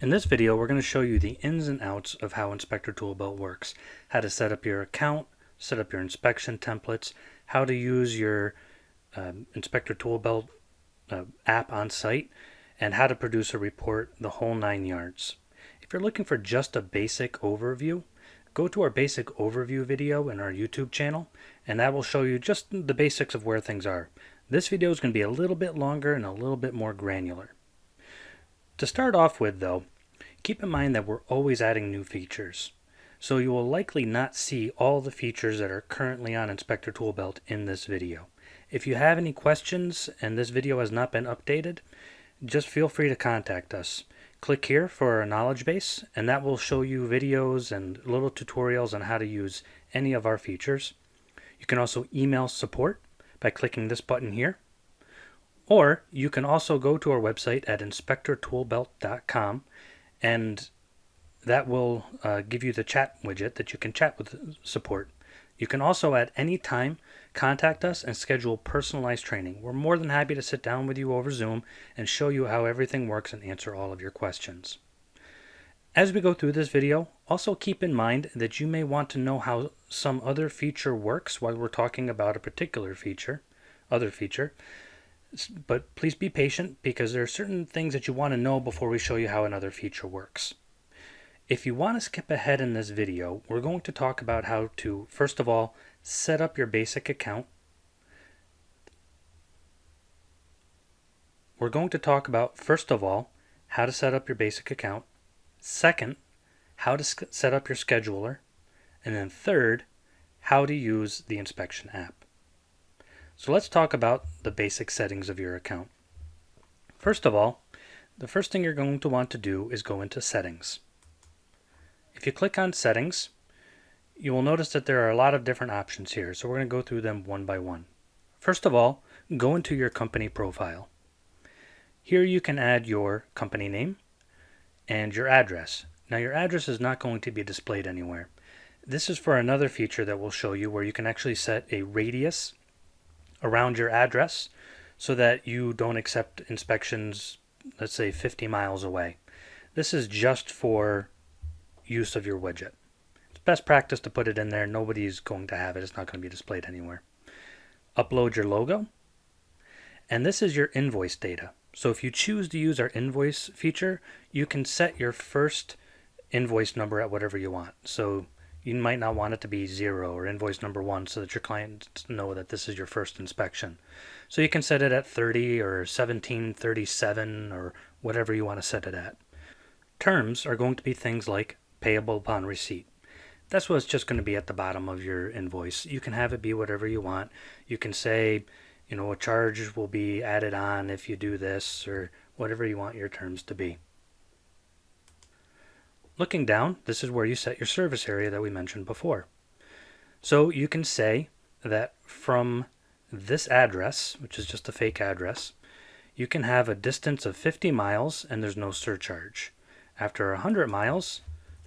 In this video, we're going to show you the ins and outs of how Inspector Toolbelt works, how to set up your account, set up your inspection templates, how to use your Inspector Toolbelt app on site, and how to produce a report, the whole 9 yards. If you're looking for just a basic overview, go to our basic overview video in our YouTube channel, and that will show you just the basics of where things are. This video is going to be a little bit longer and a little bit more granular. To start off with, though, keep in mind that we're always adding new features. So you will likely not see all the features that are currently on Inspector Toolbelt in this video. If you have any questions and this video has not been updated, just feel free to contact us. Click here for our knowledge base, and that will show you videos and little tutorials on how to use any of our features. You can also email support by clicking this button here. Or you can also go to our website at inspectortoolbelt.com, and that will give you the chat widget that you can chat with support. You can also at any time contact us and schedule personalized training. We're more than happy to sit down with you over Zoom and show you how everything works and answer all of your questions. As we go through this video, also keep in mind that you may want to know how some other feature works while we're talking about a particular other feature. But please be patient because there are certain things that you want to know before we show you how another feature works. If you want to skip ahead in this video, we're going to talk about how to, first of all, set up your basic account. We're going to talk about, first of all, how to set up your basic account. Second, how to set up your scheduler. And then third, how to use the inspection app. So let's talk about the basic settings of your account. First of all, the first thing you're going to want to do is go into Settings. If you click on Settings, you will notice that there are a lot of different options here, so we're going to go through them one by one. First of all, go into your company profile. Here you can add your company name and your address. Now your address is not going to be displayed anywhere. This is for another feature that we'll show you where you can actually set a radius around your address so that you don't accept inspections, let's say 50 miles away. This is just for use of your widget. It's best practice to put it in there. Nobody's going to have it. It's not going to be displayed anywhere. Upload your logo. And this is your invoice data. So if you choose to use our invoice feature, you can set your first invoice number at whatever you want. So you might not want it to be 0 or invoice number 1 so that your clients know that this is your first inspection. So you can set it at 30 or 1737 or whatever you want to set it at. Terms are going to be things like payable upon receipt. That's what's just going to be at the bottom of your invoice. You can have it be whatever you want. You can say, a charge will be added on if you do this, or whatever you want your terms to be. Looking down, this is where you set your service area that we mentioned before. So you can say that from this address, which is just a fake address, you can have a distance of 50 miles and there's no surcharge. After 100 miles,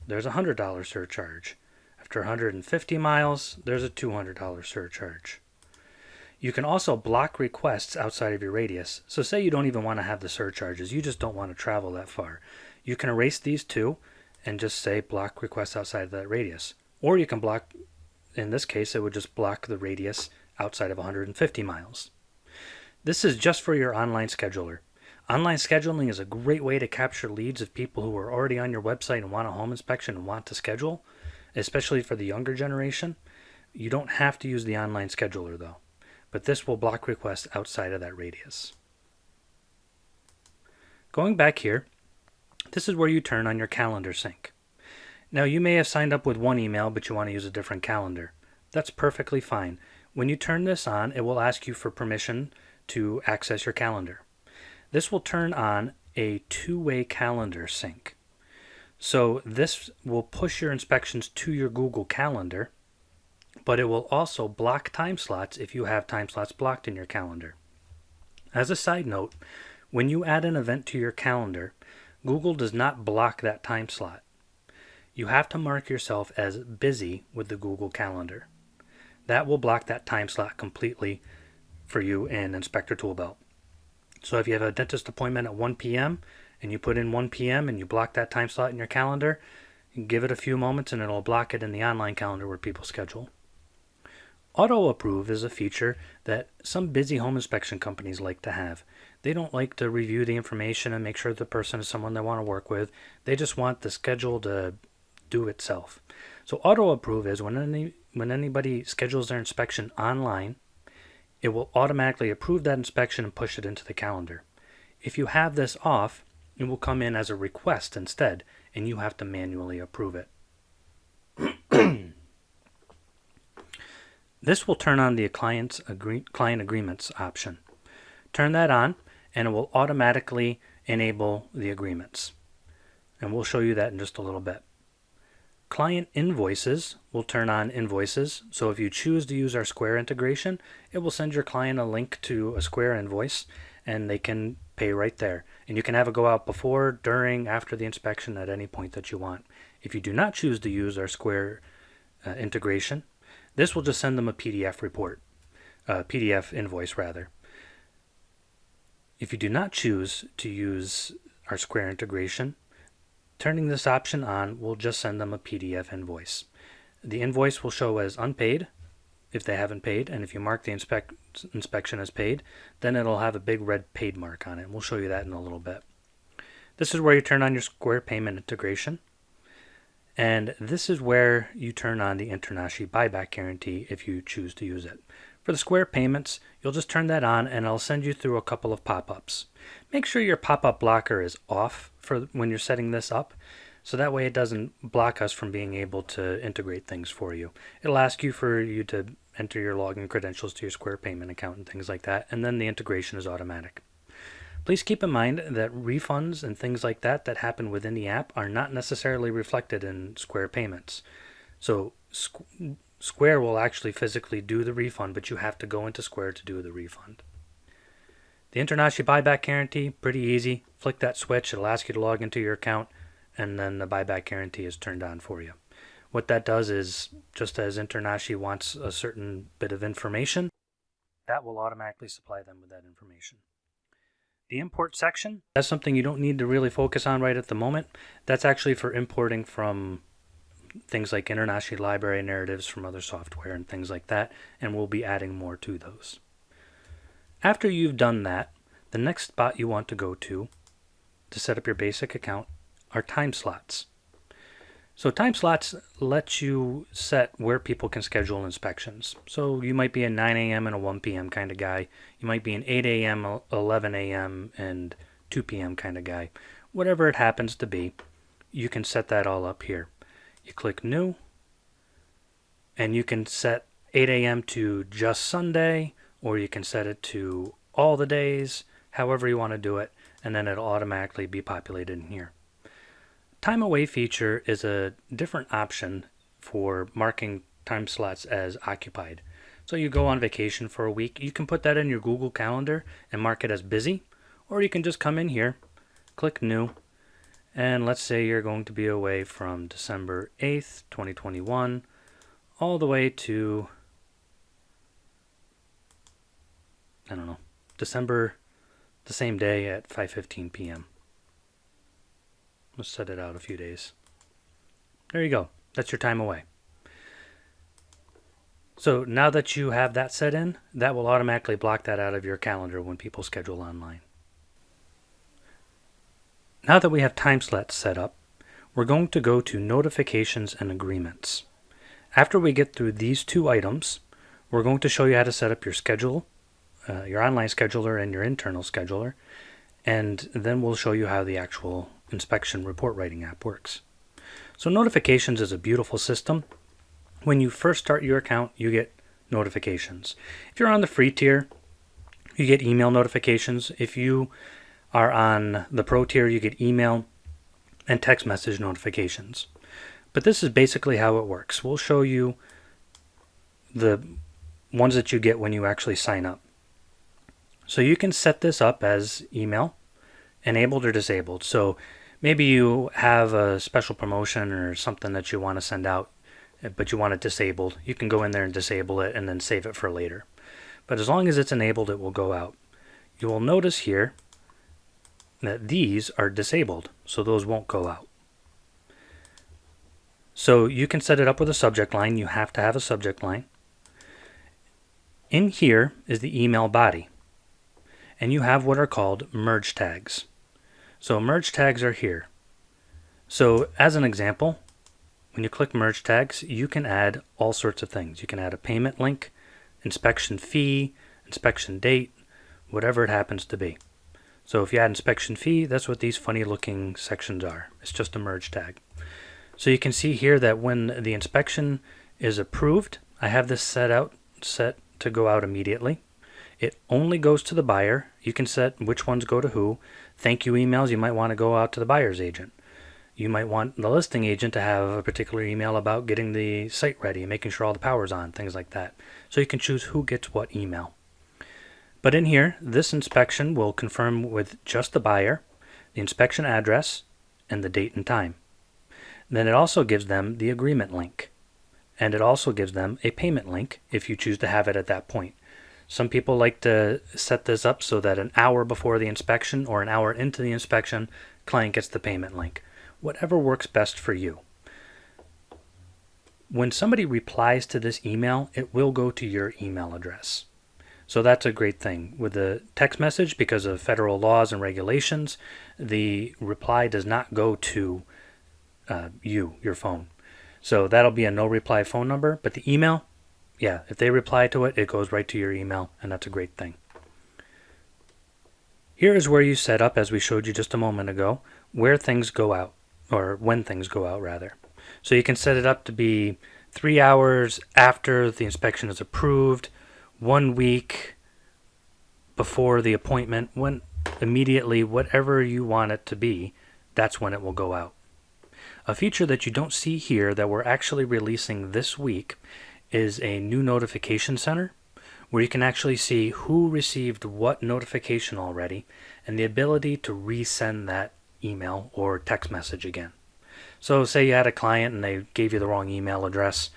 there's a $100 surcharge. After 150 miles, there's a $200 surcharge. You can also block requests outside of your radius. So say you don't even want to have the surcharges, you just don't want to travel that far. You can erase these two and just say block requests outside of that radius. Or you can block, in this case, it would just block the radius outside of 150 miles. This is just for your online scheduler. Online scheduling is a great way to capture leads of people who are already on your website and want a home inspection and want to schedule, especially for the younger generation. You don't have to use the online scheduler though, but this will block requests outside of that radius. Going back here, this is where you turn on your calendar sync. Now you may have signed up with one email, but you want to use a different calendar. That's perfectly fine. When you turn this on, it will ask you for permission to access your calendar. This will turn on a two-way calendar sync. So this will push your inspections to your Google Calendar, but it will also block time slots if you have time slots blocked in your calendar. As a side note, when you add an event to your calendar, Google does not block that time slot. You have to mark yourself as busy with the Google Calendar. That will block that time slot completely for you in Inspector Toolbelt. So if you have a dentist appointment at 1 p.m. and you put in 1 p.m. and you block that time slot in your calendar, you give it a few moments and it'll block it in the online calendar where people schedule. Auto approve is a feature that some busy home inspection companies like to have. They don't like to review the information and make sure the person is someone they want to work with. They just want the schedule to do itself. So auto approve is when anybody schedules their inspection online, it will automatically approve that inspection and push it into the calendar. If you have this off, it will come in as a request instead, and you have to manually approve it. This will turn on the client agreements option. Turn that on, and it will automatically enable the agreements. And we'll show you that in just a little bit. Client invoices will turn on invoices. So if you choose to use our Square integration, it will send your client a link to a Square invoice, and they can pay right there. And you can have it go out before, during, after the inspection at any point that you want. If you do not choose to use our Square integration, this will just send them a PDF report, PDF invoice rather. If you do not choose to use our Square integration, turning this option on will just send them a PDF invoice. The invoice will show as unpaid if they haven't paid, and if you mark the inspection as paid, then it'll have a big red paid mark on it. We'll show you that in a little bit. This is where you turn on your Square payment integration, and this is where you turn on the Internashi buyback guarantee if you choose to use it. For the Square payments, you'll just turn that on and it'll send you through a couple of pop-ups. Make sure your pop-up blocker is off for when you're setting this up, so that way it doesn't block us from being able to integrate things for you. It'll ask you for you to enter your login credentials to your Square payment account and things like that, and then the integration is automatic. Please keep in mind that refunds and things like that that happen within the app are not necessarily reflected in Square payments. So Square will actually physically do the refund, but you have to go into Square to do the refund. The Internashi buyback guarantee, pretty easy. Flick that switch, it'll ask you to log into your account, and then the buyback guarantee is turned on for you. What that does is, just as Internashi wants a certain bit of information, that will automatically supply them with that information. The import section, that's something you don't need to really focus on right at the moment. That's actually for importing from things like Internashi library narratives from other software and things like that, and we'll be adding more to those. After you've done that, the next spot you want to go to set up your basic account are time slots. So time slots let you set where people can schedule inspections. So you might be a 9 a.m. and a 1 p.m. kind of guy. You might be an 8 a.m., 11 a.m., and 2 p.m. kind of guy. Whatever it happens to be, you can set that all up here. You click New, and you can set 8 a.m. to just Sunday, or you can set it to all the days, however you want to do it, and then it'll automatically be populated in here. Time away feature is a different option for marking time slots as occupied. So you go on vacation for a week, you can put that in your Google Calendar and mark it as busy, or you can just come in here, click New, and let's say you're going to be away from December 8th, 2021, all the way to, I don't know, December, the same day at 5:15 p.m. Let's set it out a few days. There you go. That's your time away. So now that you have that set in, that will automatically block that out of your calendar when people schedule online. Now that we have time slots set up, we're going to go to Notifications and Agreements. After we get through these two items, we're going to show you how to set up your schedule, your online scheduler and your internal scheduler, and then we'll show you how the actual inspection report writing app works. So Notifications is a beautiful system. When you first start your account, you get notifications. If you're on the free tier, you get email notifications. If you are on the pro tier, you get email and text message notifications. But this is basically how it works. We'll show you the ones that you get when you actually sign up. So you can set this up as email, enabled or disabled. So maybe you have a special promotion or something that you want to send out, but you want it disabled. You can go in there and disable it and then save it for later. But as long as it's enabled, it will go out. You will notice here that these are disabled, so those won't go out. So you can set it up with a subject line. You have to have a subject line. In here is the email body, and you have what are called merge tags. So merge tags are here. So as an example, when you click merge tags, you can add all sorts of things. You can add a payment link, inspection fee, inspection date, whatever it happens to be. So if you add inspection fee, that's what these funny looking sections are. It's just a merge tag. So you can see here that when the inspection is approved, I have this set to go out immediately. It only goes to the buyer. You can set which ones go to who. Thank you emails, you might want to go out to the buyer's agent. You might want the listing agent to have a particular email about getting the site ready and making sure all the power's on, things like that. So you can choose who gets what email. But in here, this inspection will confirm with just the buyer, the inspection address, and the date and time. Then it also gives them the agreement link. And it also gives them a payment link if you choose to have it at that point. Some people like to set this up so that an hour before the inspection or an hour into the inspection, client gets the payment link. Whatever works best for you. When somebody replies to this email, it will go to your email address. So that's a great thing. With the text message, because of federal laws and regulations, the reply does not go to your phone. So that'll be a no reply phone number, but the email, yeah, if they reply to it, it goes right to your email, and that's a great thing. Here is where you set up, as we showed you just a moment ago, where things go out, or when things go out rather. So you can set it up to be 3 hours after the inspection is approved, 1 week before the appointment, when immediately, whatever you want it to be, that's when it will go out. A feature that you don't see here that we're actually releasing this week is a new notification center where you can actually see who received what notification already and the ability to resend that email or text message again. So say you had a client and they gave you the wrong email address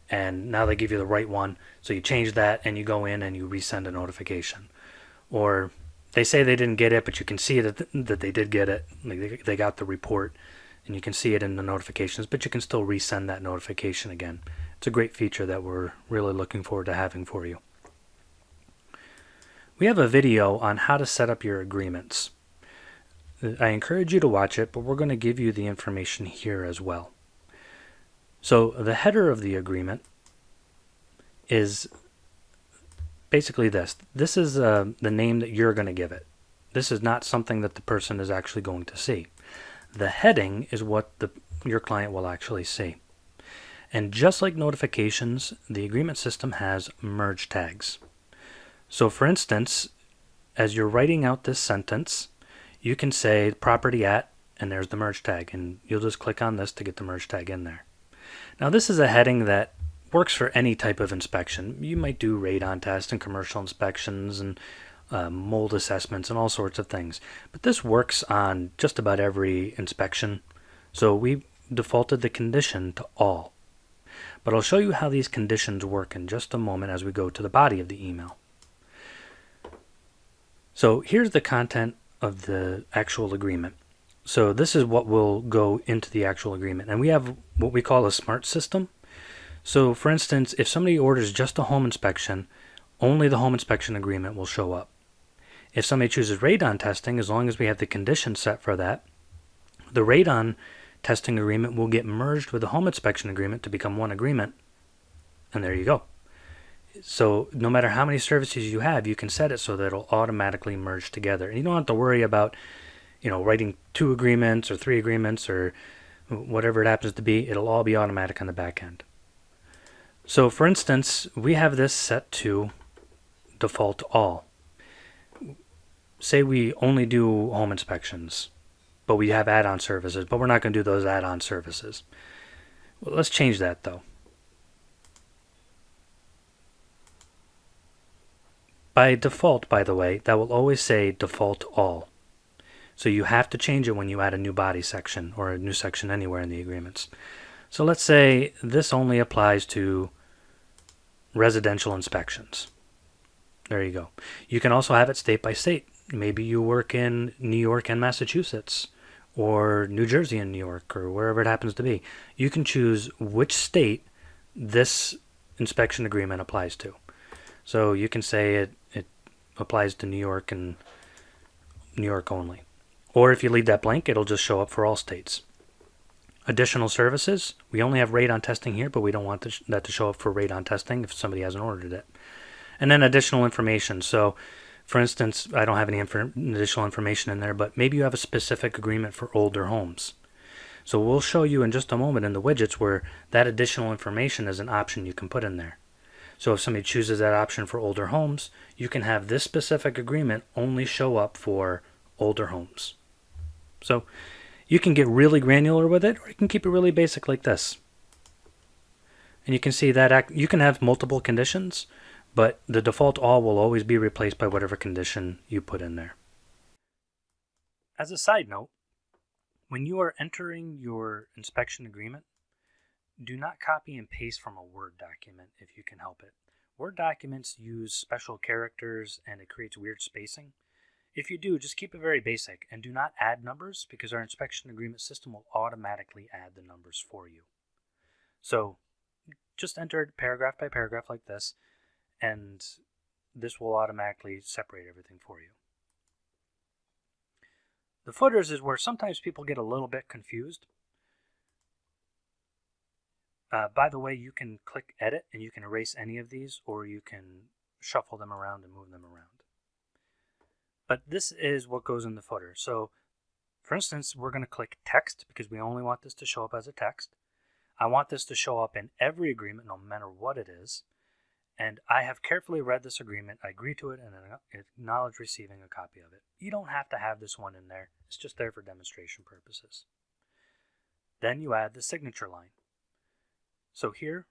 and now they give you the right one, so you change that and you go in and you resend a notification. Or they say they didn't get it, but you can see that they did get it, they got the report, and you can see it in the notifications, but you can still resend that notification again. It's a great feature that we're really looking forward to having for you. We have a video on how to set up your agreements. I encourage you to watch it, but we're going to give you the information here as well. So the header of the agreement is basically this. This is the name that you're going to give it. This is not something that the person is actually going to see. The heading is what your client will actually see. And just like notifications, the agreement system has merge tags. So for instance, as you're writing out this sentence, you can say property at, and there's the merge tag, and you'll just click on this to get the merge tag in there. Now this is a heading that works for any type of inspection. You might do radon tests and commercial inspections and mold assessments and all sorts of things. But this works on just about every inspection. So we defaulted the condition to all. But I'll show you how these conditions work in just a moment as we go to the body of the email. So here's the content of the actual agreement. So this is what will go into the actual agreement. And we have what we call a smart system. So for instance, if somebody orders just a home inspection, only the home inspection agreement will show up. If somebody chooses radon testing, as long as we have the condition set for that, the radon testing agreement will get merged with the home inspection agreement to become one agreement. And there you go. So no matter how many services you have, you can set it so that it'll automatically merge together. And you don't have to worry about, writing 2 agreements or 3 agreements or whatever it happens to be. It'll all be automatic on the back end. So for instance, we have this set to default all. Say we only do home inspections, but we have add-on services, but we're not going to do those add-on services. Well, let's change that though. By default, by the way, that will always say default all. So you have to change it when you add a new body section or a new section anywhere in the agreements. So let's say this only applies to residential inspections. There you go. You can also have it state by state. Maybe you work in New York and Massachusetts, or New Jersey and New York, or wherever it happens to be. You can choose which state this inspection agreement applies to. So you can say it applies to New York and New York only. Or if you leave that blank, it'll just show up for all states. Additional services, we only have Radon Testing here, but we don't want that to show up for Radon Testing if somebody hasn't ordered it. And then additional information. So, for instance, I don't have any additional information in there, but maybe you have a specific agreement for older homes. So we'll show you in just a moment in the widgets where that additional information is an option you can put in there. So if somebody chooses that option for older homes, you can have this specific agreement only show up for older homes. So you can get really granular with it, or you can keep it really basic like this. And you can see that you can have multiple conditions, but the default all will always be replaced by whatever condition you put in there. As a side note, when you are entering your inspection agreement, do not copy and paste from a Word document if you can help it. Word documents use special characters and it creates weird spacing. If you do, just keep it very basic and do not add numbers because our inspection agreement system will automatically add the numbers for you. So just enter it paragraph by paragraph like this, and this will automatically separate everything for you. The footers is where sometimes people get a little bit confused. By the way, you can click edit and you can erase any of these, or you can shuffle them around and move them around. But this is what goes in the footer. So for instance, we're going to click text because we only want this to show up as a text. I want this to show up in every agreement no matter what it is. And I have carefully read this agreement. I agree to it and acknowledge receiving a copy of it. You don't have to have this one in there. It's just there for demonstration purposes. Then you add the signature line. So here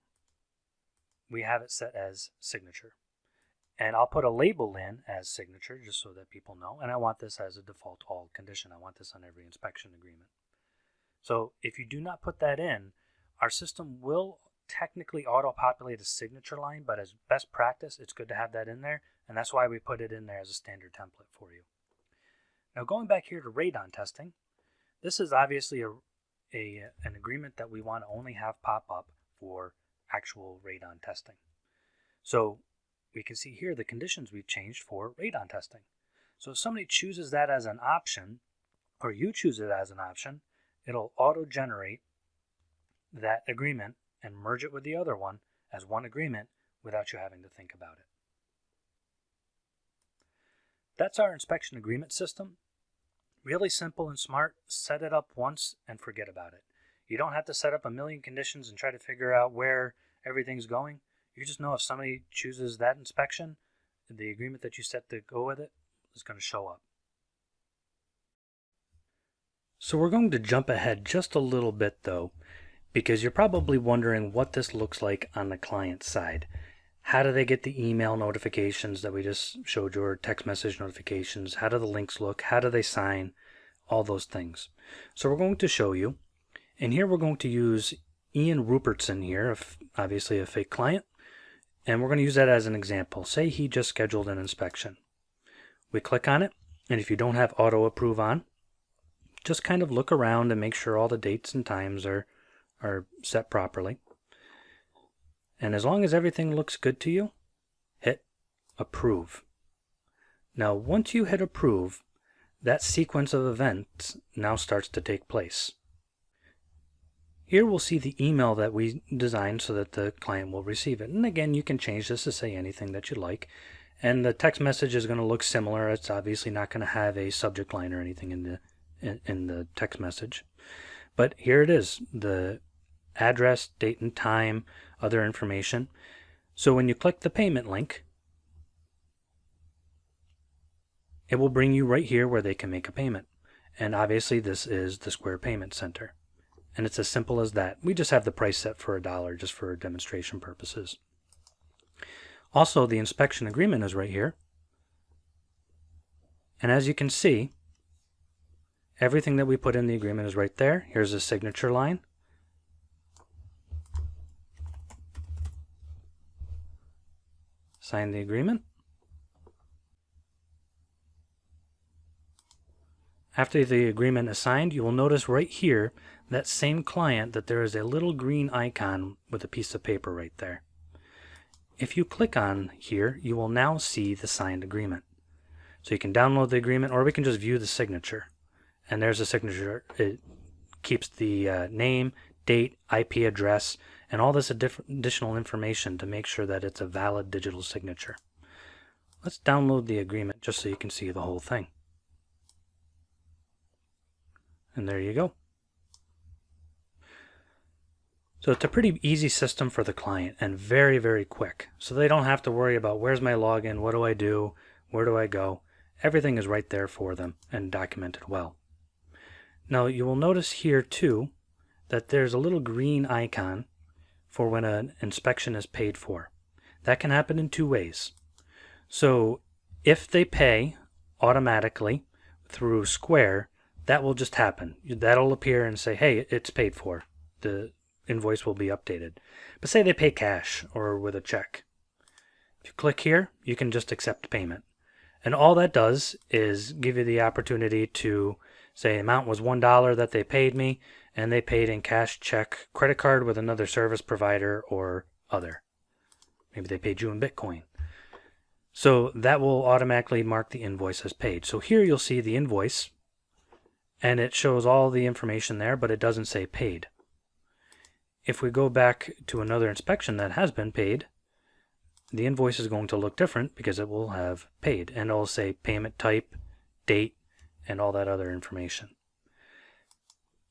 we have it set as signature. And I'll put a label in as signature just so that people know. And I want this as a default all condition. I want this on every inspection agreement. So if you do not put that in, our system will technically auto-populate a signature line, but as best practice, it's good to have that in there, and that's why we put it in there as a standard template for you. Now going back here to Radon Testing, this is obviously an agreement that we want to only have pop up for actual Radon testing. So we can see here the conditions we've changed for Radon Testing. So if somebody chooses that as an option, or you choose it as an option, it'll auto-generate that agreement and merge it with the other one as one agreement without you having to think about it. That's our inspection agreement system. Really simple and smart. Set it up once and forget about it. You don't have to set up a million conditions and try to figure out where everything's going. You just know if somebody chooses that inspection, the agreement that you set to go with it is going to show up. So we're going to jump ahead just a little bit though, because you're probably wondering what this looks like on the client side. How do they get the email notifications that we just showed you, or text message notifications? How do the links look? How do they sign? All those things. So we're going to show you. And here we're going to use Ian Rupertson here, obviously a fake client. And we're going to use that as an example. Say he just scheduled an inspection. We click on it, and if you don't have auto approve on, just kind of look around and make sure all the dates and times are set properly. And as long as everything looks good to you, hit approve. Now once you hit approve, that sequence of events now starts to take place. Here we'll see the email that we designed so that the client will receive it. And again, you can change this to say anything that you like. And the text message is going to look similar. It's obviously not going to have a subject line or anything in the text message. But here it is, the address, date and time, other information. So when you click the payment link, it will bring you right here where they can make a payment. And obviously this is the Square Payment Center. And it's as simple as that. We just have the price set for $1 just for demonstration purposes. Also, the inspection agreement is right here. And as you can see, everything that we put in the agreement is right there. Here's the signature line. Sign the agreement. After the agreement is signed, you will notice right here, that same client, that there is a little green icon with a piece of paper right there. If you click on here, you will now see the signed agreement. So you can download the agreement, or we can just view the signature. And there's a signature. It keeps the name, date, IP address, and all this additional information to make sure that it's a valid digital signature. Let's download the agreement just so you can see the whole thing. And there you go. So it's a pretty easy system for the client and very, very quick. So they don't have to worry about where's my login, what do I do, where do I go. Everything is right there for them and documented well. Now you will notice here too that there's a little green icon for when an inspection is paid for. That can happen in two ways. So if they pay automatically through Square, that will just happen. That'll appear and say, hey, it's paid for. The invoice will be updated. But say they pay cash or with a check. If you click here, you can just accept payment. And all that does is give you the opportunity to say the amount was $1 that they paid me, and they paid in cash, check, credit card with another service provider or other. Maybe they paid you in Bitcoin. So that will automatically mark the invoice as paid. So here you'll see the invoice, and it shows all the information there, but it doesn't say paid. If we go back to another inspection that has been paid, the invoice is going to look different because it will have paid, and it'll say payment type, date, and all that other information.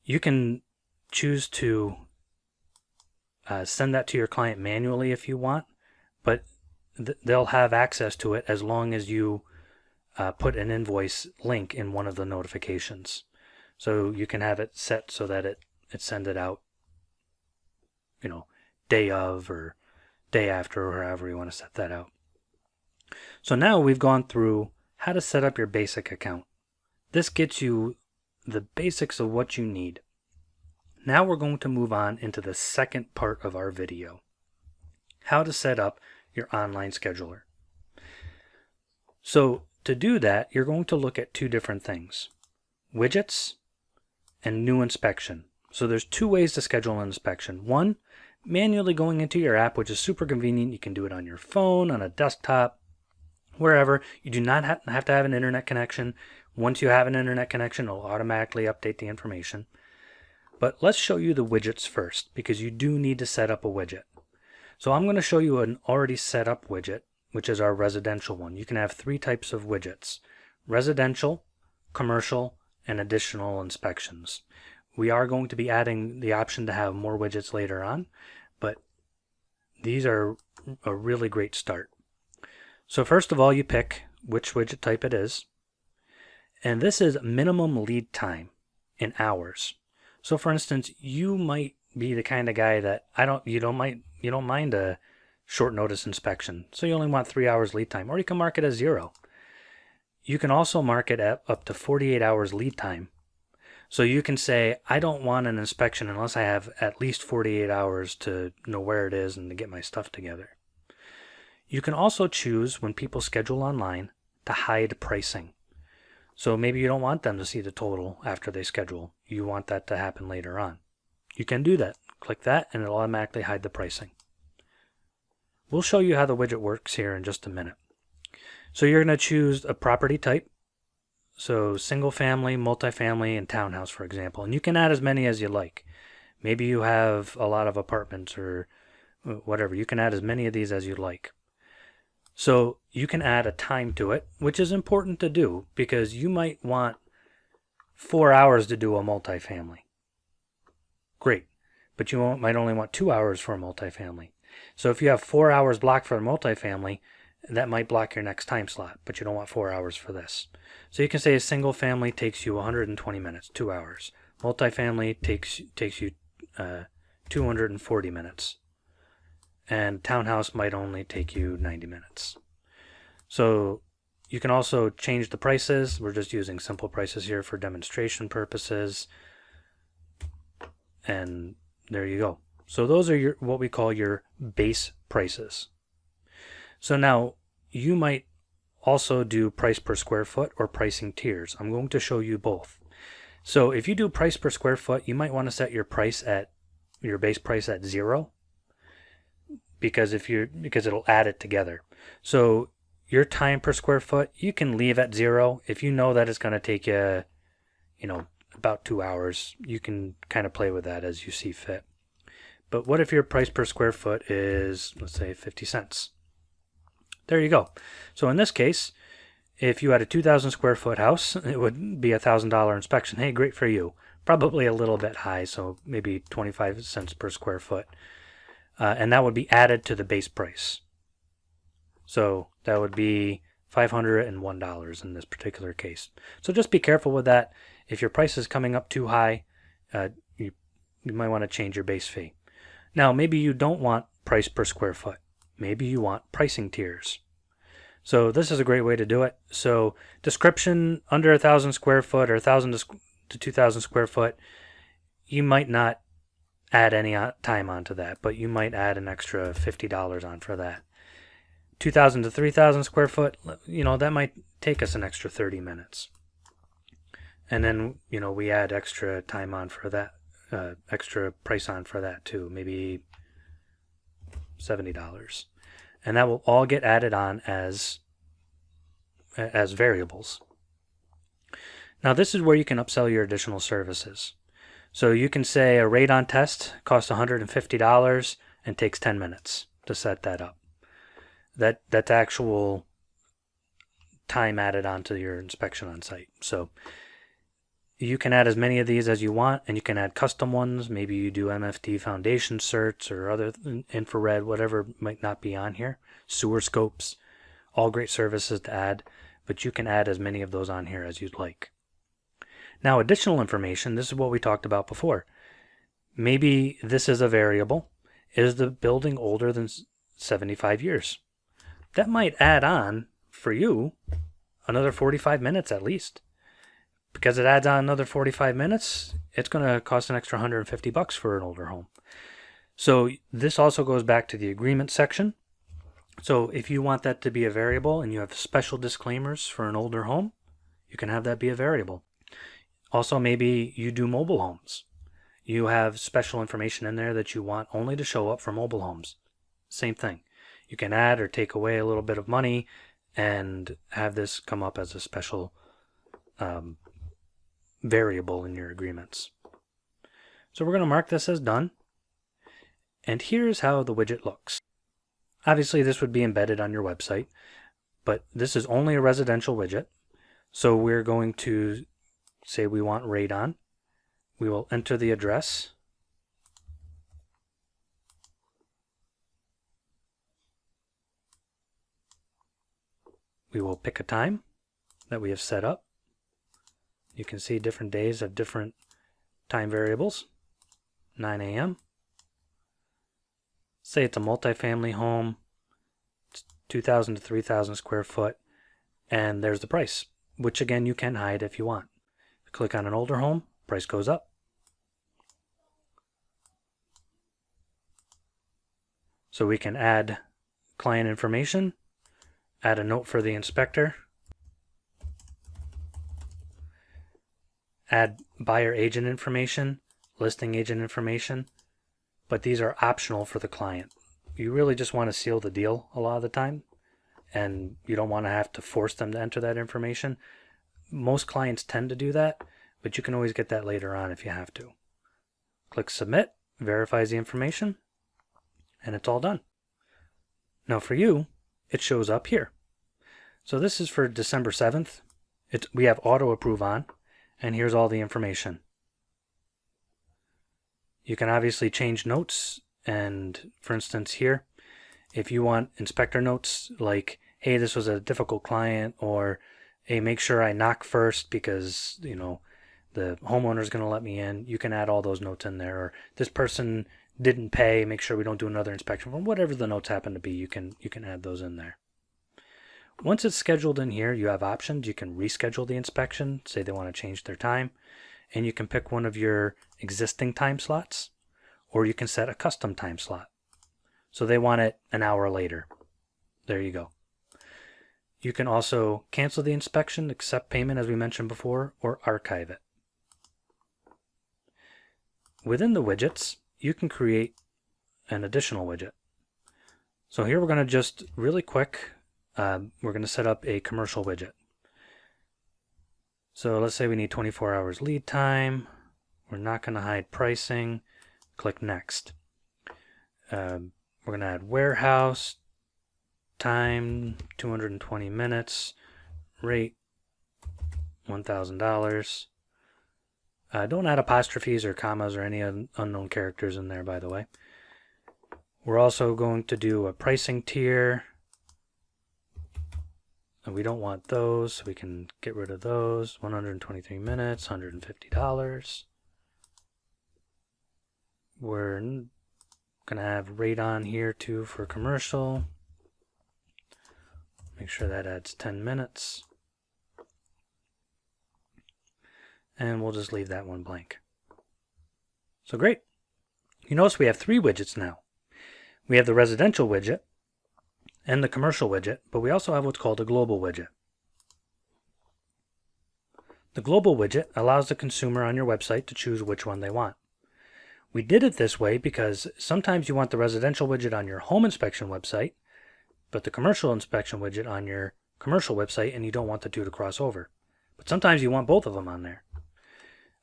You can choose to send that to your client manually if you want, but they'll have access to it as long as you put an invoice link in one of the notifications. So you can have it set so that it sends it out, you know, day of or day after, or however you want to set that out. So now we've gone through how to set up your basic account. This gets you the basics of what you need. Now we're going to move on into the second part of our video, how to set up your online scheduler. So to do that, you're going to look at two different things, widgets and new inspection. So there's two ways to schedule an inspection. One, manually going into your app, which is super convenient. You can do it on your phone, on a desktop, wherever. You do not have to have an internet connection. Once you have an internet connection, it'll automatically update the information. But let's show you the widgets first, because you do need to set up a widget. So I'm going to show you an already set up widget, which is our residential one. You can have three types of widgets: residential, commercial, and additional inspections. We are going to be adding the option to have more widgets later on, but these are a really great start. So first of all, you pick which widget type it is, and this is minimum lead time in hours. So for instance, you might be the kind of guy that you don't mind a short notice inspection, so you only want 3 hours lead time, or you can mark it as 0. You can also mark it at up to 48 hours lead time. So you can say, I don't want an inspection unless I have at least 48 hours to know where it is and to get my stuff together. You can also choose, when people schedule online, to hide pricing. So maybe you don't want them to see the total after they schedule. You want that to happen later on. You can do that. Click that and it'll automatically hide the pricing. We'll show you how the widget works here in just a minute. So you're going to choose a property type. So single family, multifamily, and townhouse, for example. And you can add as many as you like. Maybe you have a lot of apartments or whatever. You can add as many of these as you like. So you can add a time to it, which is important to do because you might want 4 hours to do a multifamily. Great. But you might only want 2 hours for a multifamily. So if you have 4 hours blocked for a multifamily, that might block your next time slot, but you don't want 4 hours for this. So you can say a single family takes you 120 minutes, 2 hours. Multifamily takes you 240 minutes. And townhouse might only take you 90 minutes. So you can also change the prices. We're just using simple prices here for demonstration purposes. And there you go. So those are what we call your base prices. So now you might also do price per square foot or pricing tiers. I'm going to show you both. So if you do price per square foot, you might want to set your base price at 0, because it'll add it together. So your time per square foot, you can leave at 0. If you know that it's going to take you, about 2 hours, you can kind of play with that as you see fit. But what if your price per square foot is, let's say, 50 cents? There you go. So in this case, if you had a 2,000 square foot house, it would be a $1,000 inspection. Hey, great for you. Probably a little bit high, so maybe 25 cents per square foot. And that would be added to the base price. So that would be $501 in this particular case. So just be careful with that. If your price is coming up too high, you might want to change your base fee. Now, maybe you don't want price per square foot. Maybe you want pricing tiers. So this is a great way to do it. So description under 1,000 square foot or 1,000 to 2,000 square foot, you might not add any time onto that, but you might add an extra $50 on for that. 2,000 to 3,000 square foot, that might take us an extra 30 minutes. And then, we add extra time on for that, extra price on for that too, maybe $70. And that will all get added on as variables. Now this is where you can upsell your additional services. So you can say a radon test costs $150 and takes 10 minutes to set that up. That's actual time added onto your inspection on site. So you can add as many of these as you want, and you can add custom ones. Maybe you do MFT foundation certs or other infrared, whatever might not be on here. Sewer scopes, all great services to add, but you can add as many of those on here as you'd like. Now, additional information, this is what we talked about before. Maybe this is a variable. Is the building older than 75 years? That might add on, for you, another 45 minutes at least. Because it adds on another 45 minutes, it's going to cost an extra $150 for an older home. So this also goes back to the agreement section. So if you want that to be a variable and you have special disclaimers for an older home, you can have that be a variable. Also, maybe you do mobile homes. You have special information in there that you want only to show up for mobile homes. Same thing. You can add or take away a little bit of money and have this come up as a special variable in your agreements. So we're going to mark this as done. And here's how the widget looks. Obviously, this would be embedded on your website, but this is only a residential widget. So we're going to say we want radon. We will enter the address. We will pick a time that we have set up. You can see different days have different time variables. 9 a.m. Say it's a multifamily home. It's 2,000 to 3,000 square foot. And there's the price, which again you can hide if you want. Click on an older home, price goes up. So we can add client information, add a note for the inspector, add buyer agent information, listing agent information, but these are optional for the client. You really just want to seal the deal a lot of the time, and you don't want to have to force them to enter that information. Most clients tend to do that, but you can always get that later on if you have to. Click Submit, verifies the information, and it's all done. Now for you, it shows up here. So this is for December 7th. We have auto approve on, and here's all the information. You can obviously change notes, and for instance here, if you want inspector notes like, hey, this was a difficult client, or hey, make sure I knock first because, the homeowner's going to let me in, you can add all those notes in there. Or this person didn't pay, make sure we don't do another inspection. Whatever the notes happen to be, you can add those in there. Once it's scheduled in here, you have options. You can reschedule the inspection, say they want to change their time, and you can pick one of your existing time slots, or you can set a custom time slot. So they want it an hour later. There you go. You can also cancel the inspection, accept payment as we mentioned before, or archive it. Within the widgets, you can create an additional widget. So here we're going to just really quick, we're going to set up a commercial widget. So let's say we need 24 hours lead time. We're not going to hide pricing. Click next. We're going to add warehouse, time 220 minutes, rate $1,000. Don't add apostrophes or commas or any unknown characters in there, by the way. We're also going to do a pricing tier. And we don't want those, so we can get rid of those. 123 minutes, $150. We're going to have Radon here too for commercial. Make sure that adds 10 minutes. And we'll just leave that one blank. So great. You notice we have 3 widgets now. We have the residential widget and the commercial widget, but we also have what's called a global widget. The global widget allows the consumer on your website to choose which one they want. We did it this way because sometimes you want the residential widget on your home inspection website, but the commercial inspection widget on your commercial website, and you don't want the two to cross over. But sometimes you want both of them on there.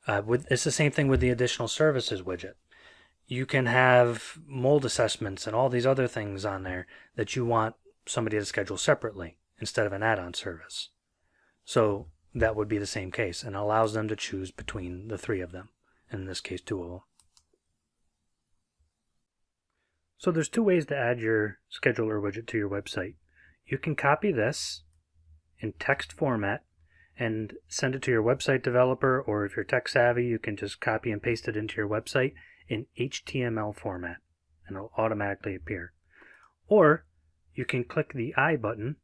It's the same thing with the additional services widget. You can have mold assessments and all these other things on there that you want somebody to schedule separately instead of an add-on service. So that would be the same case and allows them to choose between the 3 of them, in this case 2 of them. So there's 2 ways to add your scheduler widget to your website. You can copy this in text format and send it to your website developer, or if you're tech savvy, you can just copy and paste it into your website in HTML format and it'll automatically appear. Or you can click the I button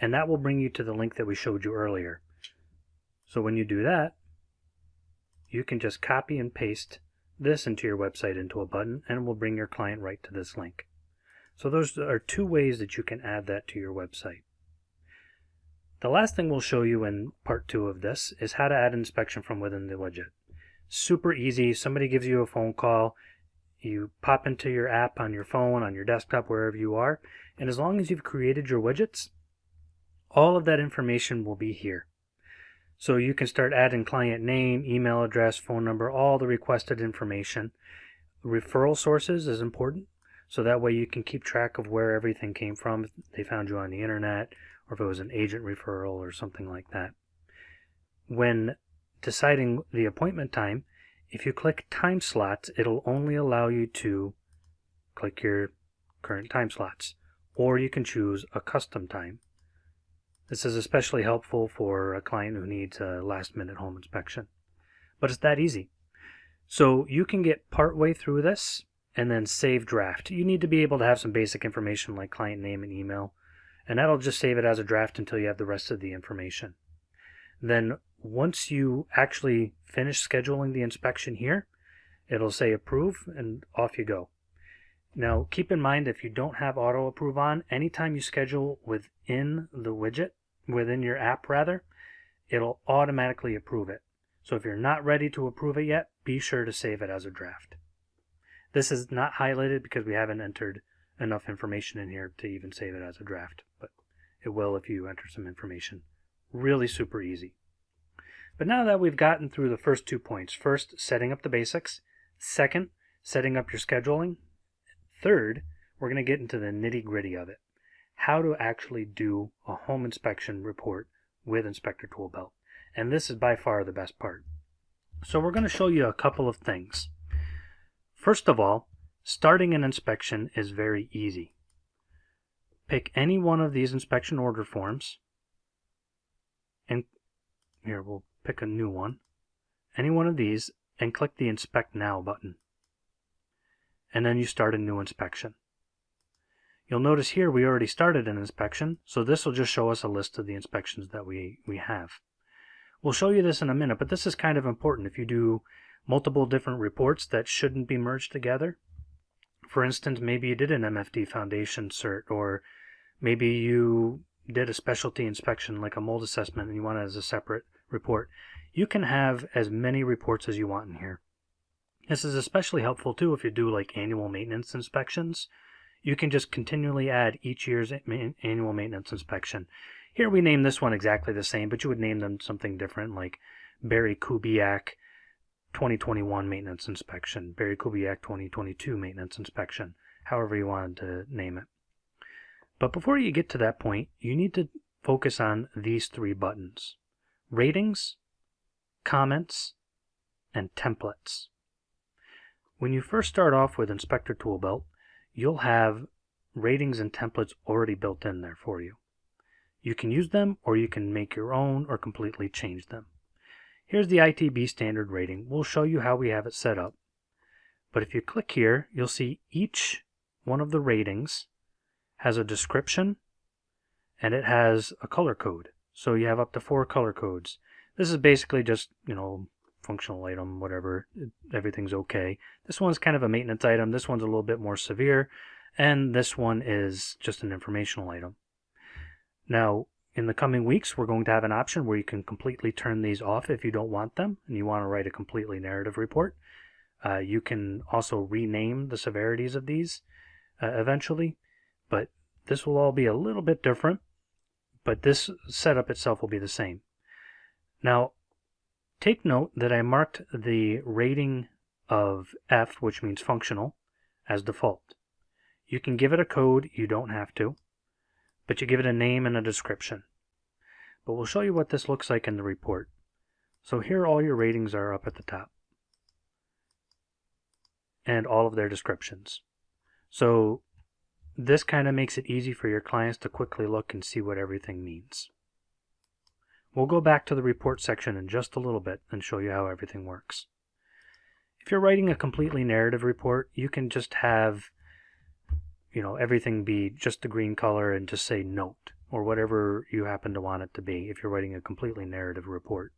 and that will bring you to the link that we showed you earlier. So when you do that, you can just copy and paste this into your website into a button and it will bring your client right to this link. So those are 2 ways that you can add that to your website. The last thing we'll show you in part 2 of this is how to add inspection from within the widget. Super easy. Somebody gives you a phone call, you pop into your app on your phone, on your desktop, wherever you are, and as long as you've created your widgets, all of that information will be here. So you can start adding client name, email address, phone number, all the requested information. Referral sources is important, so that way you can keep track of where everything came from, if they found you on the internet, or if it was an agent referral or something like that. When deciding the appointment time, if you click time slots, it'll only allow you to click your current time slots, or you can choose a custom time. This is especially helpful for a client who needs a last-minute home inspection. But it's that easy. So you can get partway through this and then save draft. You need to be able to have some basic information like client name and email, and that'll just save it as a draft until you have the rest of the information. Then once you actually finish scheduling the inspection here, it'll say approve and off you go. Now keep in mind, if you don't have auto approve on, anytime you schedule within the widget, within your app rather, it'll automatically approve it. So if you're not ready to approve it yet, be sure to save it as a draft. This is not highlighted because we haven't entered enough information in here to even save it as a draft, but it will if you enter some information. Really super easy. But now that we've gotten through the first 2 points, first, setting up the basics. Second, setting up your scheduling. Third, we're going to get into the nitty-gritty of it. How to actually do a home inspection report with Inspector Toolbelt. And this is by far the best part. So we're going to show you a couple of things. First of all, starting an inspection is very easy. Pick any one of these inspection order forms, and here we'll pick a new one, any one of these, and click the Inspect Now button. And then you start a new inspection. You'll notice here we already started an inspection, so this will just show us a list of the inspections that we have. We'll show you this in a minute, but this is kind of important if you do multiple different reports that shouldn't be merged together. For instance, maybe you did an MFD Foundation cert, or maybe you did a specialty inspection like a mold assessment and you want it as a separate report, you can have as many reports as you want in here. This is especially helpful too if you do like annual maintenance inspections. You can just continually add each year's annual maintenance inspection. Here we name this one exactly the same, but you would name them something different, like Barry Kubiak 2021 maintenance inspection, Barry Kubiak 2022 maintenance inspection, however you wanted to name it. But before you get to that point, you need to focus on these three buttons: ratings, comments, and templates. When you first start off with Inspector Toolbelt, you'll have ratings and templates already built in there for you. You can use them, or you can make your own or completely change them. Here's the Itb Standard Rating. We'll show you how we have it set up. But if you click here, you'll see each one of the ratings has a description and it has a color code. So you have up to 4 color codes. This is basically just, functional item, whatever, everything's okay. This one's kind of a maintenance item, this one's a little bit more severe, and this one is just an informational item. Now, in the coming weeks, we're going to have an option where you can completely turn these off if you don't want them, and you want to write a completely narrative report. You can also rename the severities of these eventually, but this will all be a little bit different, but this setup itself will be the same. Now, take note that I marked the rating of F, which means functional, as default. You can give it a code, you don't have to, but you give it a name and a description. But we'll show you what this looks like in the report. So here all your ratings are up at the top, and all of their descriptions. So this kind of makes it easy for your clients to quickly look and see what everything means. We'll go back to the report section in just a little bit and show you how everything works. If you're writing a completely narrative report, you can just have everything be just the green color and just say note, or whatever you happen to want it to be if you're writing a completely narrative report.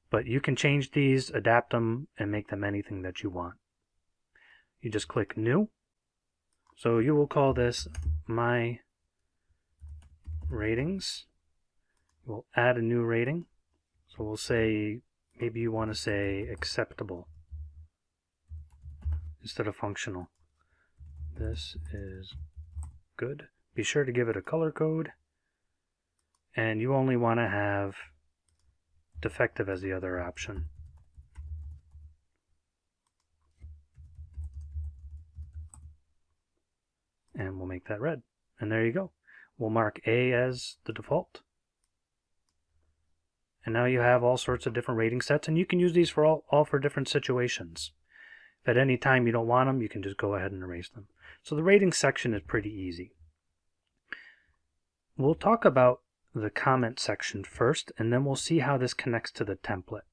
But you can change these, adapt them, and make them anything that you want. You just click New. So you will call this My Ratings. We'll add a new rating. So we'll say, maybe you want to say acceptable instead of functional. This is good. Be sure to give it a color code. And you only want to have defective as the other option. And we'll make that red. And there you go. We'll mark A as the default. And now you have all sorts of different rating sets, and you can use these for all for different situations. If at any time you don't want them, you can just go ahead and erase them. So the rating section is pretty easy. We'll talk about the comment section first, and then we'll see how this connects to the template.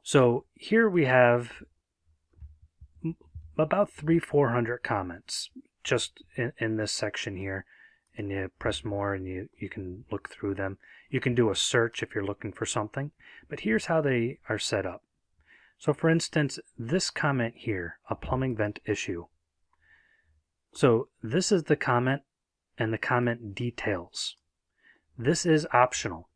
So here we have about 300-400 comments just in this section here. And you press more and you can look through them. You can do a search if you're looking for something. But here's how they are set up. So for instance, this comment here, a plumbing vent issue. So this is the comment and the comment details. This is optional.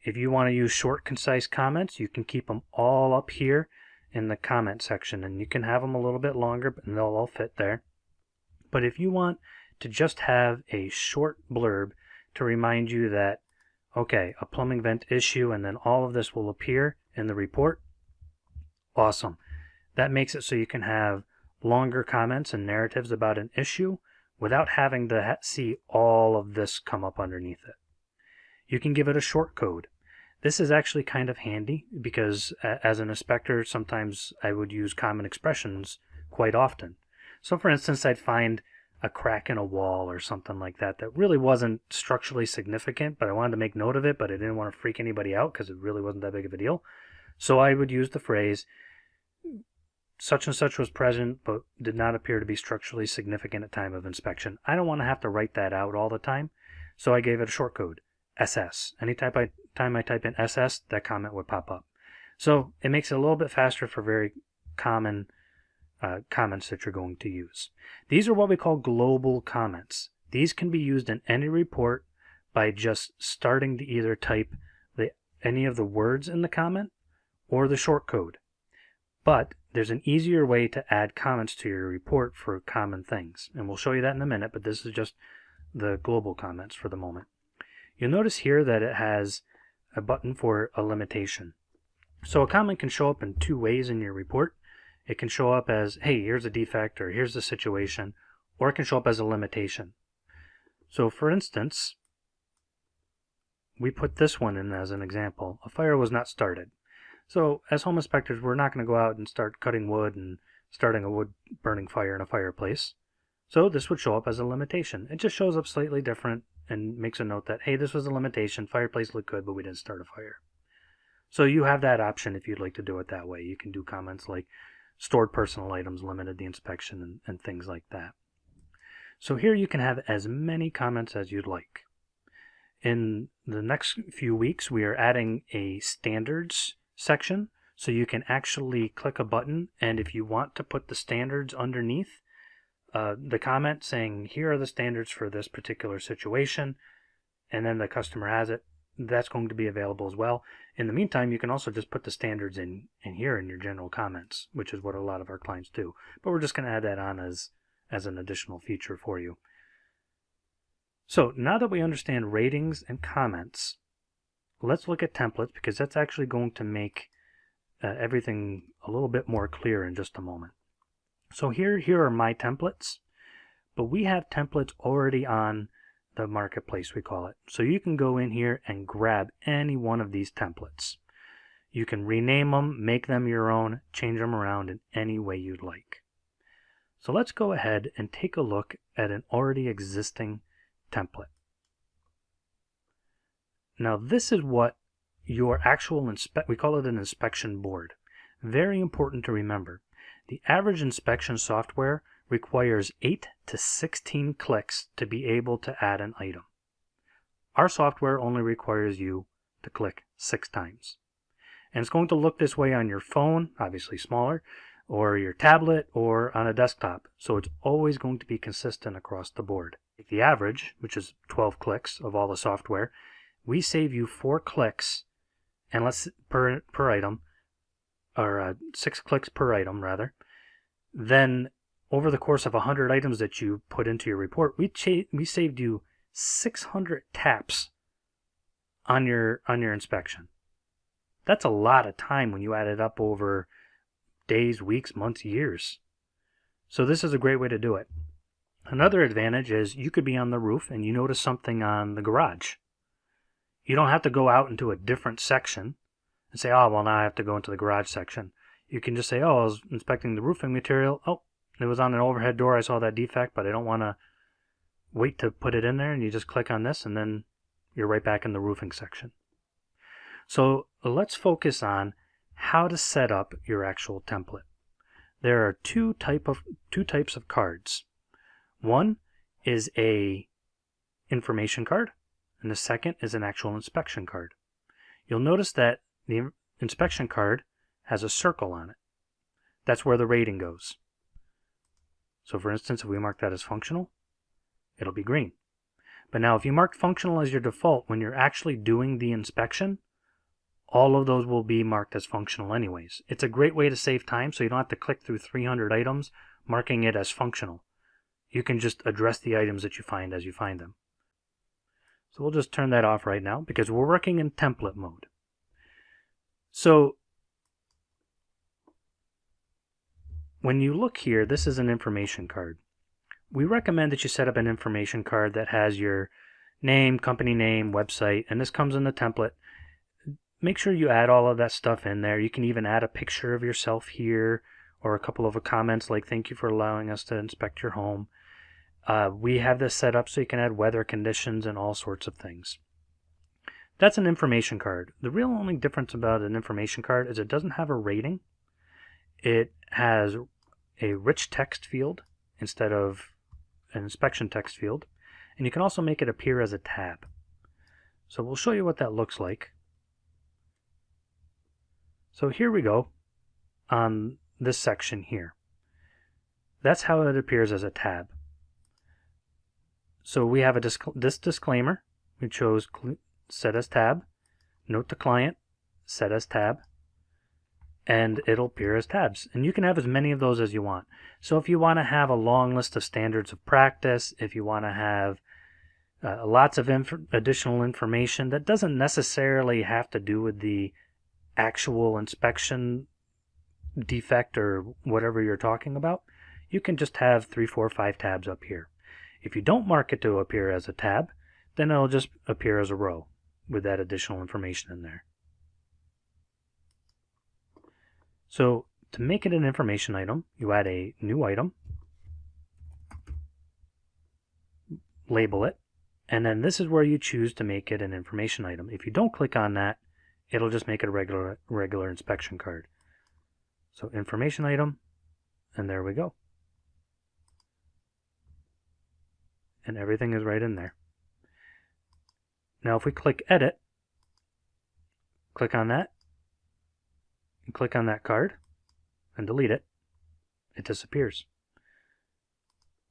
If you want to use short, concise comments, you can keep them all up here in the comment section. And you can have them a little bit longer, and they'll all fit there. But if you want to just have a short blurb to remind you that, okay, a plumbing vent issue, and then all of this will appear in the report, awesome. That makes it so you can have longer comments and narratives about an issue without having to see all of this come up underneath it. You can give it a short code. This is actually kind of handy because as an inspector, sometimes I would use common expressions quite often. So for instance, I'd find a crack in a wall or something like that that really wasn't structurally significant, but I wanted to make note of it, but I didn't want to freak anybody out because it really wasn't that big of a deal. So I would use the phrase, such and such was present, but did not appear to be structurally significant at time of inspection. I don't want to have to write that out all the time, so I gave it a short code, SS. Anytime I type in SS, that comment would pop up. So it makes it a little bit faster for very common comments that you're going to use. These are what we call global comments. These can be used in any report, by just starting to either type any of the words in the comment or the short code. But there's an easier way to add comments to your report for common things, and we'll show you that in a minute, but this is just the global comments for the moment. You'll notice here that it has a button for a limitation. So a comment can show up in two ways in your report. It can show up as, hey, here's a defect, or here's the situation, or it can show up as a limitation. So for instance, we put this one in as an example. A fire was not started. So as home inspectors, we're not going to go out and start cutting wood and starting a wood burning fire in a fireplace. So this would show up as a limitation. It just shows up slightly different and makes a note that, hey, this was a limitation. Fireplace looked good, but we didn't start a fire. So you have that option if you'd like to do it that way. You can do comments like stored personal items limited the inspection and things like that. So here you can have as many comments as you'd like. In the next few weeks, we are adding a standards section, so you can actually click a button, and if you want to put the standards underneath the comment saying, here are the standards for this particular situation, and then the customer has it, that's going to be available as well. In the meantime, you can also just put the standards in here in your general comments, which is what a lot of our clients do. But we're just going to add that on as an additional feature for you. So now that we understand ratings and comments, let's look at templates, because that's actually going to make everything a little bit more clear in just a moment. So here are my templates, but we have templates already on the marketplace, we call it. So you can go in here and grab any one of these templates. You can rename them, make them your own, change them around in any way you'd like. So let's go ahead and take a look at an already existing template. Now this is what your actual we call it an inspection board. Very important to remember. The average inspection software requires 8 to 16 clicks to be able to add an item. Our software only requires you to click 6 times. And it's going to look this way on your phone, obviously smaller, or your tablet, or on a desktop. So it's always going to be consistent across the board. The average, which is 12 clicks of all the software, we save you 4 clicks and per item, or 6 clicks per item rather. Then over the course of 100 items that you put into your report, we saved you 600 taps on your inspection. That's a lot of time when you add it up over days, weeks, months, years. So this is a great way to do it. Another advantage is you could be on the roof and you notice something on the garage. You don't have to go out into a different section and say, oh, well, now I have to go into the garage section. You can just say, oh, I was inspecting the roofing material. Oh, it was on an overhead door. I saw that defect, but I don't want to wait to put it in there. And you just click on this, and then you're right back in the roofing section. So let's focus on how to set up your actual template. There are two types of cards. One is a information card, and the second is an actual inspection card. You'll notice that the inspection card has a circle on it. That's where the rating goes. So for instance, if we mark that as functional, it'll be green. But now if you mark functional as your default, when you're actually doing the inspection, all of those will be marked as functional anyways. It's a great way to save time, so you don't have to click through 300 items marking it as functional. You can just address the items that you find as you find them. So we'll just turn that off right now because we're working in template mode. So when you look here, this is an information card. We recommend that you set up an information card that has your name, company name, website, and this comes in the template. Make sure you add all of that stuff in there. You can even add a picture of yourself here or a couple of comments like, thank you for allowing us to inspect your home. We have this set up so you can add weather conditions and all sorts of things. That's an information card. The real only difference about an information card is it doesn't have a rating. It has a rich text field instead of an inspection text field. And you can also make it appear as a tab. So we'll show you what that looks like. So here we go on this section here. That's how it appears as a tab. So we have this disclaimer, we chose Set as Tab, Note to Client, Set as Tab, and it'll appear as tabs. And you can have as many of those as you want. So if you want to have a long list of standards of practice, if you want to have lots of additional information that doesn't necessarily have to do with the actual inspection defect or whatever you're talking about, you can just have 3, 4, 5 tabs up here. If you don't mark it to appear as a tab, then it'll just appear as a row with that additional information in there. So to make it an information item, you add a new item, label it, and then this is where you choose to make it an information item. If you don't click on that, it'll just make it a regular inspection card. So information item, and there we go. And everything is right in there. Now if we click Edit, click on that, and click on that card, and delete it, it disappears.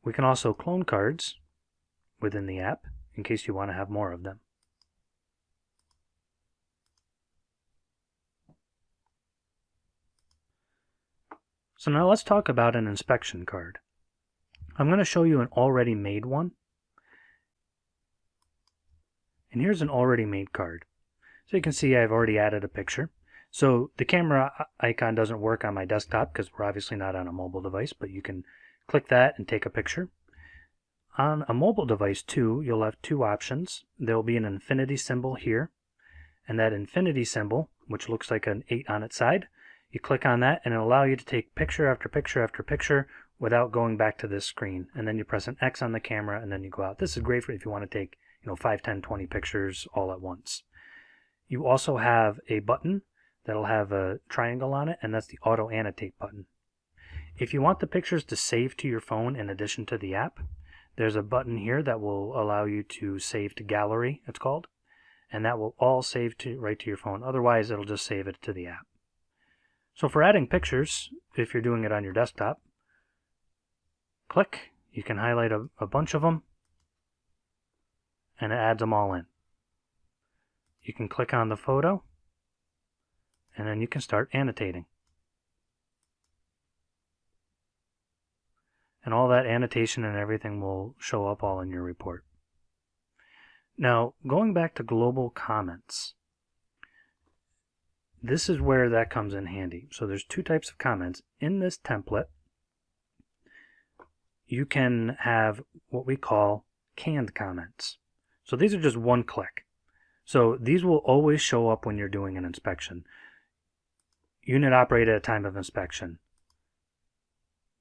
We can also clone cards within the app in case you want to have more of them. So now let's talk about an inspection card. I'm going to show you an already made one. And here's an already made card. So you can see I've already added a picture. So the camera icon doesn't work on my desktop because we're obviously not on a mobile device, but you can click that and take a picture. On a mobile device too, you'll have two options. There will be an infinity symbol here, and that infinity symbol, which looks like an 8 on its side, you click on that and it'll allow you to take picture after picture after picture without going back to this screen. And then you press an X on the camera and then you go out. This is great for if you want to take 5, 10, 20 pictures all at once. You also have a button that'll have a triangle on it, and that's the Auto Annotate button. If you want the pictures to save to your phone in addition to the app, there's a button here that will allow you to save to gallery, it's called, and that will all save right to your phone. Otherwise, it'll just save it to the app. So for adding pictures, if you're doing it on your desktop, click, you can highlight a bunch of them, and it adds them all in. You can click on the photo, and then you can start annotating. And all that annotation and everything will show up all in your report. Now, going back to global comments, this is where that comes in handy. So there's two types of comments. In this template, you can have what we call canned comments. So these are just one click. So these will always show up when you're doing an inspection. Unit operated at time of inspection.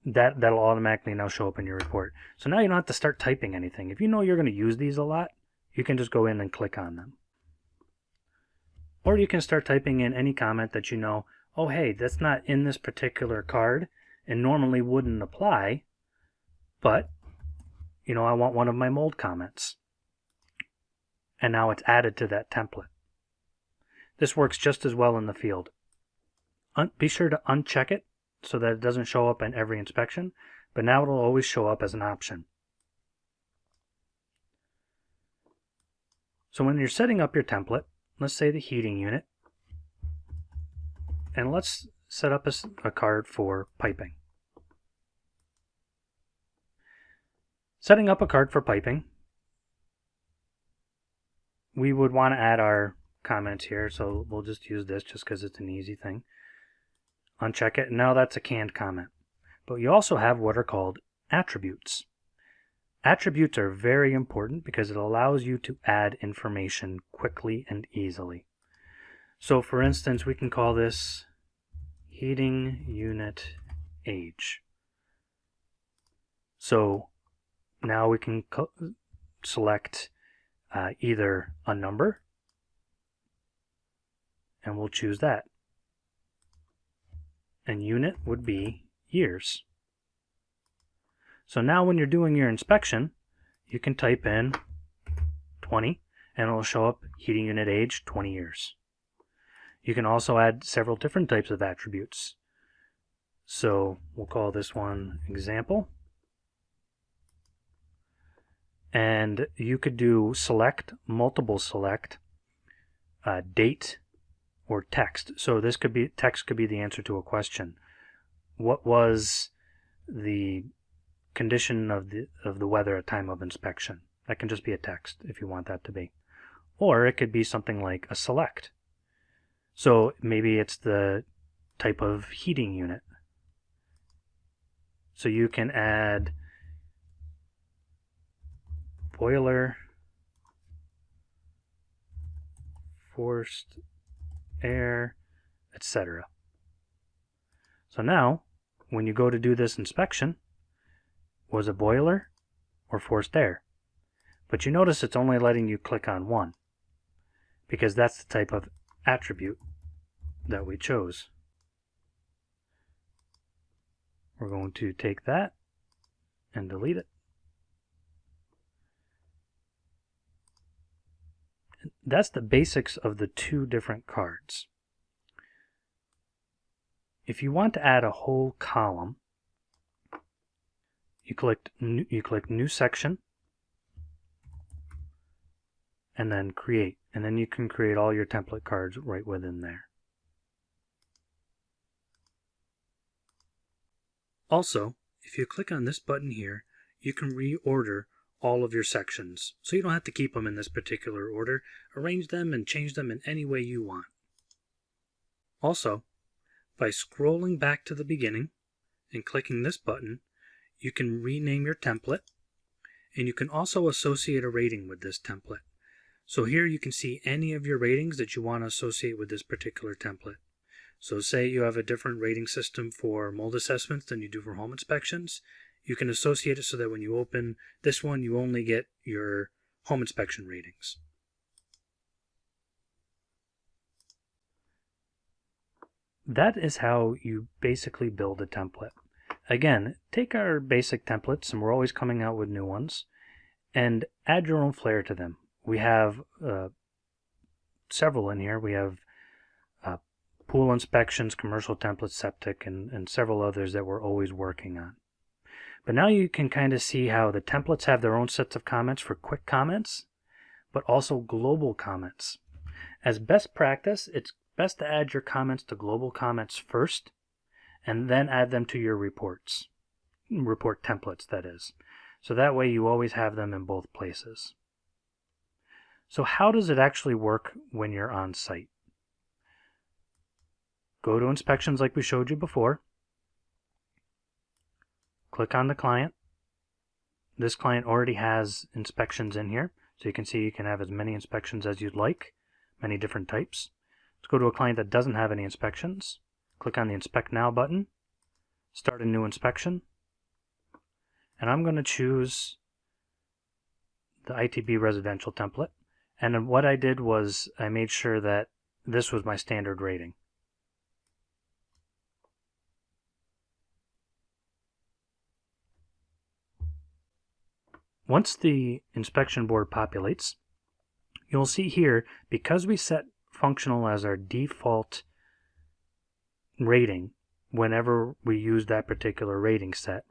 That'll automatically now show up in your report. So now you don't have to start typing anything. If you know you're going to use these a lot, you can just go in and click on them. Or you can start typing in any comment that you know, oh hey, that's not in this particular card and normally wouldn't apply, but I want one of my mold comments. And now it's added to that template. This works just as well in the field. Be sure to uncheck it so that it doesn't show up in every inspection, but now it'll always show up as an option. So when you're setting up your template, let's say the heating unit, and let's set up a card for piping. Setting up a card for piping, we would want to add our comments here, so we'll just use this just because it's an easy thing. Uncheck it, and now that's a canned comment. But you also have what are called attributes. Attributes are very important because it allows you to add information quickly and easily. So for instance, we can call this heating unit age. So now we can select either a number, and we'll choose that. And unit would be years. So now when you're doing your inspection, you can type in 20 and it'll show up heating unit age 20 years. You can also add several different types of attributes. So we'll call this one example. And you could do select, multiple select, date, or text. So this could be, text could be the answer to a question. What was the condition of the weather at time of inspection? That can just be a text if you want that to be. Or it could be something like a select. So maybe it's the type of heating unit. So you can add boiler, forced air, etc. So now, when you go to do this inspection, was it boiler or forced air? But you notice it's only letting you click on one, because that's the type of attribute that we chose. We're going to take that and delete it. That's the basics of the two different cards. If you want to add a whole column, you click New Section, and then Create. And then you can create all your template cards right within there. Also, if you click on this button here, you can reorder all of your sections. So you don't have to keep them in this particular order. Arrange them and change them in any way you want. Also, by scrolling back to the beginning and clicking this button, you can rename your template, and you can also associate a rating with this template. So here you can see any of your ratings that you want to associate with this particular template. So say you have a different rating system for mold assessments than you do for home inspections. You can associate it so that when you open this one, you only get your home inspection ratings. That is how you basically build a template. Again, take our basic templates, and we're always coming out with new ones, and add your own flair to them. We have several in here. We have pool inspections, commercial templates, septic, and several others that we're always working on. But now you can kind of see how the templates have their own sets of comments for quick comments, but also global comments. As best practice, it's best to add your comments to global comments first, and then add them to your reports. Report templates, that is. So that way you always have them in both places. So how does it actually work when you're on site? Go to inspections like we showed you before. Click on the client. This client already has inspections in here, so you can see you can have as many inspections as you'd like, many different types. Let's go to a client that doesn't have any inspections. Click on the Inspect Now button, start a new inspection, and I'm going to choose the Itb residential template. And then what I did was I made sure that this was my standard rating. Once the inspection board populates, you'll see here, because we set functional as our default rating whenever we use that particular rating set,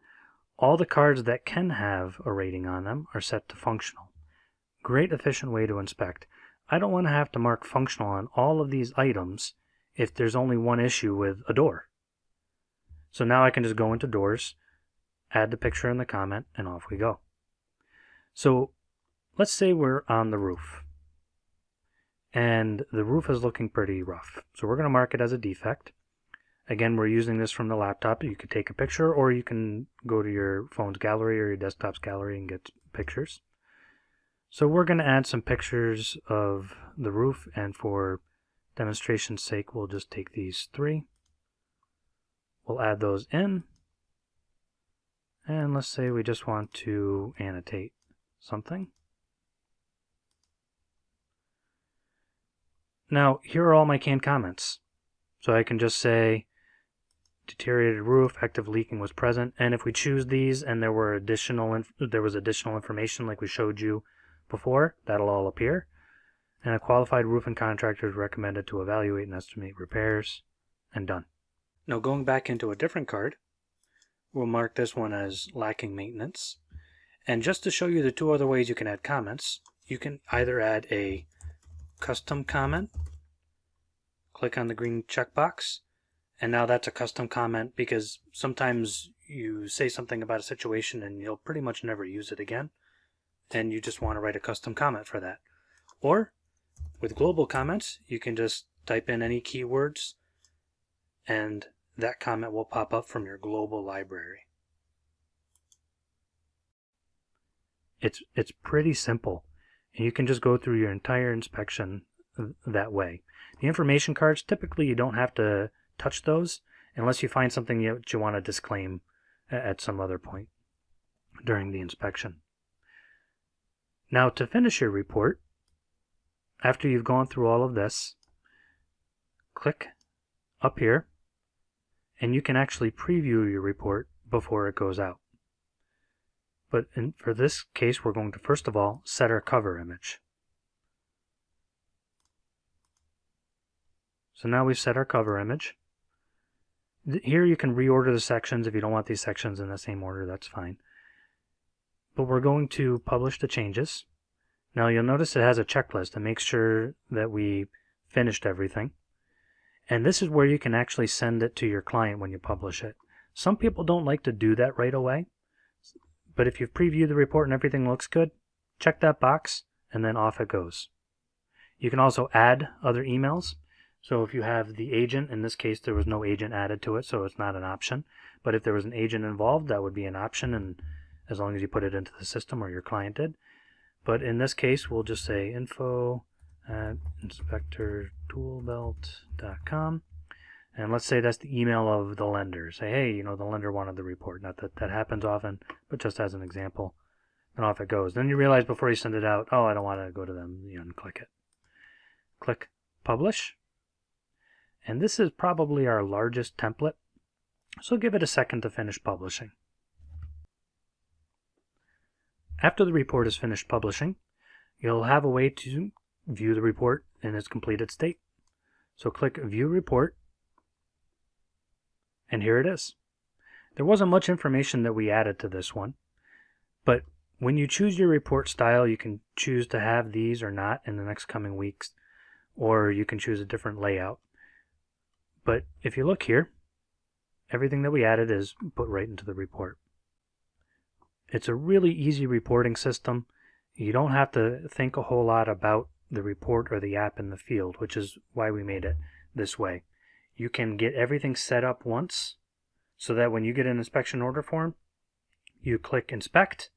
all the cards that can have a rating on them are set to functional. Great efficient way to inspect. I don't want to have to mark functional on all of these items if there's only one issue with a door. So now I can just go into doors, add the picture in the comment, and off we go. So let's say we're on the roof, and the roof is looking pretty rough. So we're going to mark it as a defect. Again, we're using this from the laptop. You could take a picture, or you can go to your phone's gallery or your desktop's gallery and get pictures. So we're going to add some pictures of the roof, and for demonstration's sake, we'll just take these three. We'll add those in, and let's say we just want to annotate something. Now, here are all my canned comments. So I can just say, deteriorated roof, active leaking was present, and if we choose these and there was additional information like we showed you before, that'll all appear. And a qualified roofing contractor is recommended to evaluate and estimate repairs, and done. Now going back into a different card, we'll mark this one as lacking maintenance. And just to show you the two other ways you can add comments, you can either add a custom comment, click on the green checkbox, and now that's a custom comment because sometimes you say something about a situation and you'll pretty much never use it again, and you just want to write a custom comment for that. Or with global comments, you can just type in any keywords and that comment will pop up from your global library. It's pretty simple, and you can just go through your entire inspection that way. The information cards, typically you don't have to touch those unless you find something that you want to disclaim at some other point during the inspection. Now to finish your report, after you've gone through all of this, click up here and you can actually preview your report before it goes out. But for this case, we're going to first of all set our cover image. So now we've set our cover image. Here you can reorder the sections. If you don't want these sections in the same order, that's fine. But we're going to publish the changes. Now you'll notice it has a checklist to make sure that we finished everything. And this is where you can actually send it to your client when you publish it. Some people don't like to do that right away. But if you've previewed the report and everything looks good, check that box and then off it goes. You can also add other emails. So if you have the agent, in this case there was no agent added to it, so it's not an option. But if there was an agent involved, that would be an option, and as long as you put it into the system or your client did. But in this case, we'll just say info@inspectortoolbelt.com. And let's say that's the email of the lender. Say, hey, the lender wanted the report. Not that that happens often, but just as an example. And off it goes. Then you realize before you send it out, oh, I don't want to go to them. You unclick it. Click Publish. And this is probably our largest template, so give it a second to finish publishing. After the report is finished publishing, you'll have a way to view the report in its completed state. So click View Report, and here it is. There wasn't much information that we added to this one, but when you choose your report style, you can choose to have these or not in the next coming weeks, or you can choose a different layout. But if you look here, everything that we added is put right into the report. It's a really easy reporting system. You don't have to think a whole lot about the report or the app in the field, which is why we made it this way. You can get everything set up once so that when you get an inspection order form, you click Inspect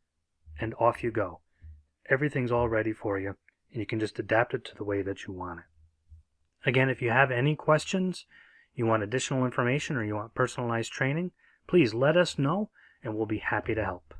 and off you go. Everything's all ready for you, and you can just adapt it to the way that you want it. Again, if you have any questions, you want additional information, or you want personalized training, please let us know and we'll be happy to help.